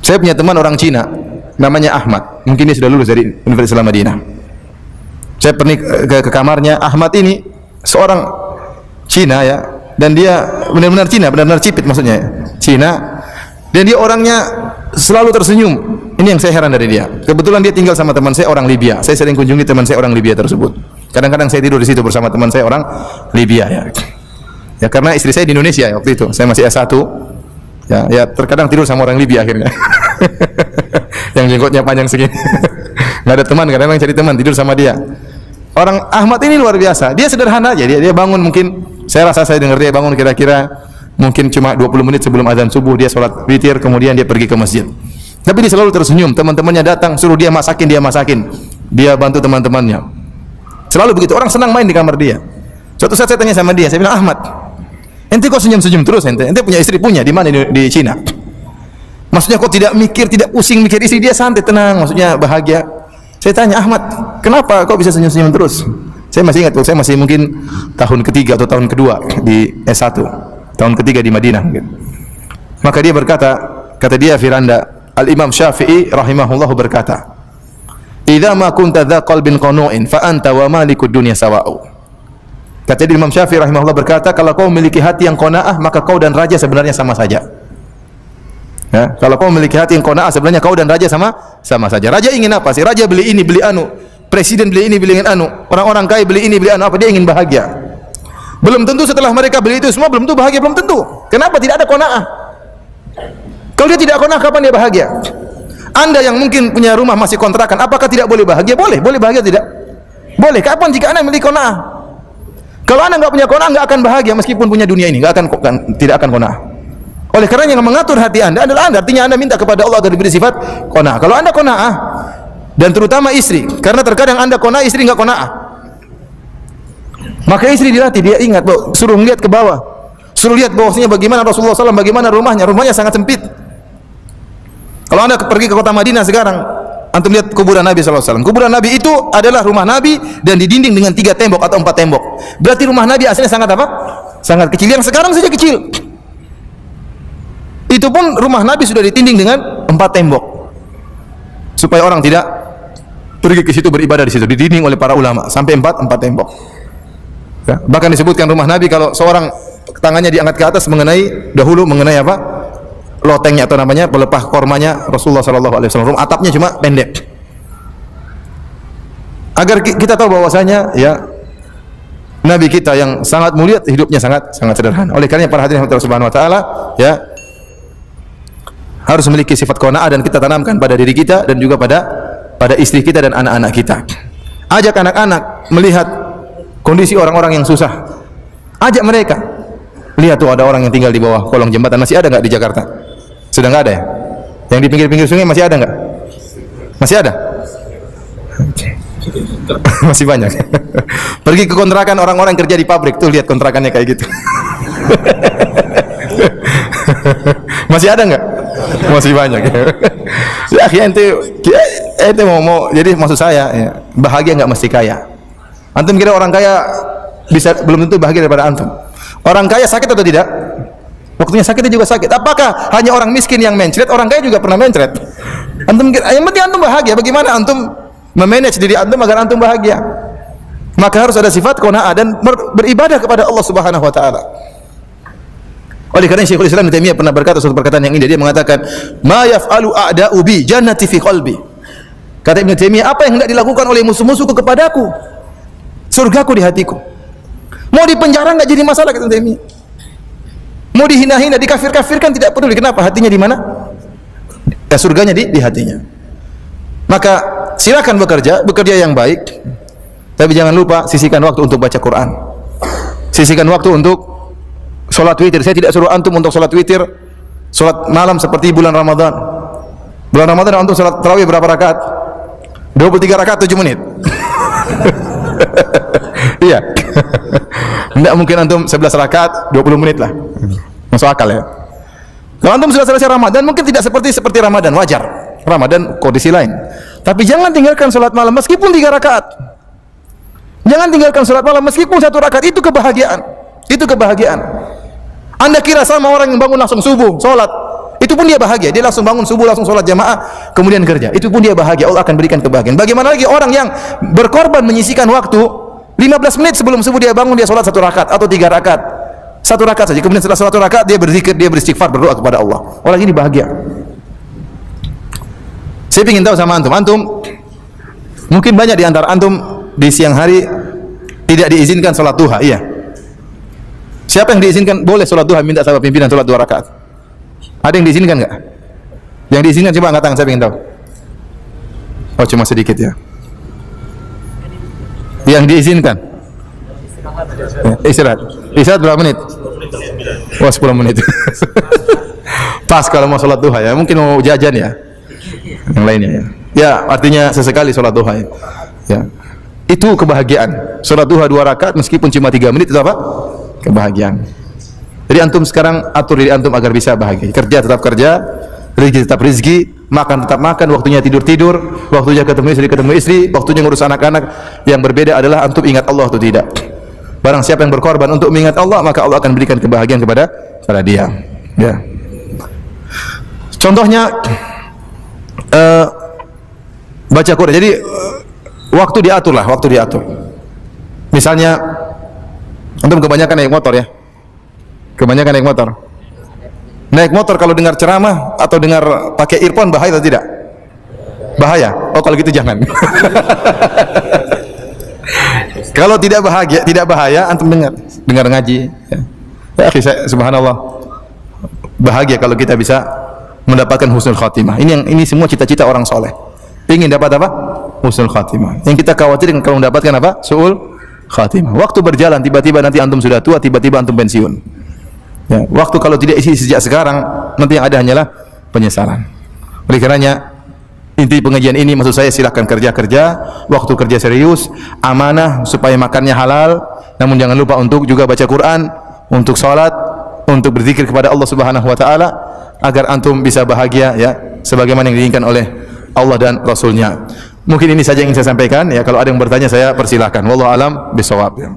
Saya punya teman orang Cina, namanya Ahmad. Mungkin dia sudah lulus dari Universitas Islam Madinah. Saya pergi ke kamarnya. Ahmad ini seorang Cina ya, dan dia benar-benar Cina, benar-benar cipit maksudnya. Cina. Dan dia orangnya selalu tersenyum. Ini yang saya heran dari dia. Kebetulan dia tinggal sama teman saya orang Libya. Saya sering kunjungi teman saya orang Libya tersebut. Kadang-kadang saya tidur di situ bersama teman saya orang Libya ya. Ya karena istri saya di Indonesia ya, waktu itu. Saya masih S1. Ya terkadang tidur sama orang Libya akhirnya. Yang jenggotnya panjang segini. Enggak ada teman, kadang-kadang cari teman, tidur sama dia. Orang Ahmad ini luar biasa. Dia sederhana aja. Dia bangun mungkin, saya rasa saya dengar dia bangun kira-kira mungkin cuma 20 menit sebelum azan subuh, dia sholat witir, kemudian dia pergi ke masjid. Tapi dia selalu tersenyum. Teman-temannya datang, suruh dia masakin, dia masakin. Dia bantu teman-temannya. Selalu begitu. Orang senang main di kamar dia. Suatu saat saya tanya sama dia, saya bilang, Ahmad, ente kok senyum-senyum terus ente? Ente punya istri? Punya. Di mana? Di Cina. Maksudnya kok tidak mikir, tidak pusing mikir istri, dia santai, tenang, maksudnya bahagia. Saya tanya, Ahmad, kenapa kok bisa senyum-senyum terus? Saya masih ingat, saya masih mungkin tahun ketiga atau tahun kedua di S1. Tahun ketiga di Madinah mungkin. Maka dia berkata, kata dia Firanda, Al-Imam Syafi'i rahimahullah berkata, "Idza ma kunta dza qalbin qanu'in fa anta wa malikud dunya sawa'u." Kata Imam Syafi'i rahimahullah berkata, kalau kau memiliki hati yang qanaah, maka kau dan raja sebenarnya sama saja. Ya, kalau kau memiliki hati yang qanaah, sebenarnya kau dan raja sama saja. Raja ingin apa sih? Raja beli ini, beli anu. Presiden beli ini, beli anu. Orang-orang kaya beli ini, beli anu. Apa dia ingin bahagia? Belum tentu setelah mereka beli itu semua belum tentu bahagia, belum tentu. Kenapa? Tidak ada qanaah. Kalau dia tidak qanaah, kapan dia bahagia? Anda yang mungkin punya rumah masih kontrakan, apakah tidak boleh bahagia? Boleh. Boleh bahagia tidak? Boleh. Kapan jika Anda memiliki qanaah? Kalau Anda enggak punya qanaah, enggak akan bahagia meskipun punya dunia ini, tidak akan qanaah. Oleh karena yang mengatur hati Anda adalah Anda. Artinya Anda minta kepada Allah agar diberi sifat qanaah. Kalau Anda qanaah, dan terutama istri, karena terkadang Anda qanaah, istri enggak qanaah. Maka istri dilatih, dia ingat, suruh melihat ke bawah, suruh lihat bahwasanya bagaimana Rasulullah SAW, bagaimana rumahnya sangat sempit. Kalau Anda pergi ke kota Madinah sekarang, antum lihat kuburan Nabi SAW. Kuburan Nabi itu adalah rumah Nabi dan didinding dengan 3 tembok atau 4 tembok. Berarti rumah Nabi aslinya sangat apa? Sangat kecil. Yang sekarang saja kecil. Itu pun rumah Nabi sudah ditinding dengan 4 tembok, supaya orang tidak pergi ke situ beribadah di situ. Didinding oleh para ulama sampai 4 tembok. Ya, bahkan disebutkan rumah Nabi kalau seorang tangannya diangkat ke atas dahulu mengenai apa? Lotengnya atau namanya pelepah kormanya Rasulullah SAW. Atapnya cuma pendek. Agar kita tahu bahwasanya ya Nabi kita yang sangat mulia hidupnya sangat sederhana. Oleh karena para hadirin Allah Subhanahu wa taala ya harus memiliki sifat qanaah dan kita tanamkan pada diri kita dan juga pada istri kita dan anak-anak kita. Ajak anak-anak melihat kondisi orang-orang yang susah. Ajak mereka. Lihat tuh ada orang yang tinggal di bawah kolong jembatan, masih ada nggak di Jakarta? Sudah nggak ada ya? Yang di pinggir-pinggir sungai masih ada nggak? Masih ada? Masih banyak. Pergi ke kontrakan orang-orang kerja di pabrik tuh, lihat kontrakannya kayak gitu. Masih ada nggak? Masih banyak. Ya, ente mau jadi maksud saya ya, bahagia nggak mesti kaya. Antum kira orang kaya belum tentu bahagia daripada antum. Orang kaya sakit atau tidak? Waktunya sakitnya juga sakit. Apakah hanya orang miskin yang mencret? Orang kaya juga pernah mencret. Antum kira, yang penting antum bahagia. Bagaimana antum memanage diri antum agar antum bahagia? Maka harus ada sifat qanaah dan beribadah kepada Allah Subhanahu wa taala. Oleh karena Syekhul Islam Ibnu Taimiyah pernah berkata suatu perkataan yang indah, dia mengatakan, "Ma yaf'alu a'da'u bi jannati fi qalbi." Kata Ibnu Taimiyah, apa yang hendak dilakukan oleh musuh-musuhku kepadaku, surgaku di hatiku. Mau di penjara enggak jadi masalah, kata Ibnu Taimiyah. Mau dihina-hina, dikafir-kafirkan tidak peduli. Kenapa? Hatinya di mana? Ya, surganya di hatinya. Maka silakan bekerja yang baik. Tapi jangan lupa sisihkan waktu untuk baca Quran. Sisihkan waktu untuk salat witir. Saya tidak suruh antum untuk salat witir, salat malam seperti bulan Ramadan. Bulan Ramadan antum salat tarawih berapa rakaat? 23 rakaat 7 menit. Iya. Tidak mungkin antum 11 rakaat 20 menit lah. Masuk akal ya. Kalau antum sudah selesai Ramadan, mungkin tidak seperti Ramadan, wajar. Ramadan kondisi lain. Tapi jangan tinggalkan salat malam meskipun 3 rakaat. Jangan tinggalkan salat malam meskipun 1 rakaat. Itu kebahagiaan. Itu kebahagiaan. Anda kira sama orang yang bangun langsung subuh, salat, Itu pun dia bahagia. Dia langsung bangun subuh, langsung sholat jamaah, kemudian kerja. Itu pun dia bahagia. Allah akan berikan kebahagiaan. Bagaimana lagi orang yang berkorban menyisihkan waktu 15 menit sebelum subuh dia bangun, dia sholat 1 rakaat atau 3 rakaat. 1 rakaat saja. Kemudian setelah 1 rakaat dia berzikir, dia beristighfar, berdoa kepada Allah. Orang ini bahagia. Saya ingin tahu sama antum. Antum mungkin banyak di antara antum di siang hari tidak diizinkan sholat duha. Iya. Siapa yang diizinkan boleh sholat duha, minta sama pimpinan sholat 2 rakaat? Ada yang diizinkan enggak? Yang diizinkan coba angkat tangan, saya ingin tahu. Oh, cuma sedikit ya. Yang diizinkan. Ya, istirahat. Istirahat berapa menit? Wah, 10 menit. Pas kalau mau sholat duha ya. Mungkin mau jajan ya. Yang lainnya ya. Ya, artinya sesekali sholat duha ya. Ya. Itu kebahagiaan. Sholat duha 2 rakaat meskipun cuma 3 menit itu apa? Kebahagiaan. Jadi antum sekarang atur diri antum agar bisa bahagia. Kerja tetap kerja, rezeki tetap rezeki, makan tetap makan, waktunya tidur, waktunya ketemu istri, waktunya ngurus anak-anak. Yang berbeda adalah antum ingat Allah atau tidak. Barang siapa yang berkorban untuk mengingat Allah, maka Allah akan berikan kebahagiaan kepada dia. Ya. Contohnya baca Quran. Jadi waktu diatur. Misalnya antum kebanyakan naik motor ya. Kebanyakan naik motor. Naik motor kalau dengar ceramah atau dengar pakai earphone bahaya atau tidak? Bahaya. Oh, kalau gitu jangan. Kalau tidak bahaya, antum dengar ngaji. Ya, subhanallah. Bahagia kalau kita bisa mendapatkan husnul khatimah. Ini semua cita-cita orang soleh. Ingin dapat apa? Husnul khatimah. Yang kita khawatirkan kalau mendapatkan apa? Su'ul khatimah. Waktu berjalan, tiba-tiba nanti antum sudah tua, tiba-tiba antum pensiun. Ya, waktu kalau tidak isi sejak sekarang, nanti yang ada hanyalah penyesalan. Oleh karenanya, inti pengajian ini maksud saya silahkan kerja, waktu kerja serius, amanah supaya makannya halal, namun jangan lupa untuk juga baca Quran, untuk salat, untuk berzikir kepada Allah Subhanahu wa taala agar antum bisa bahagia ya sebagaimana yang diinginkan oleh Allah dan Rasul-Nya. Mungkin ini saja yang ingin saya sampaikan ya. Kalau ada yang bertanya saya persilahkan. Wallahu alam bisawab.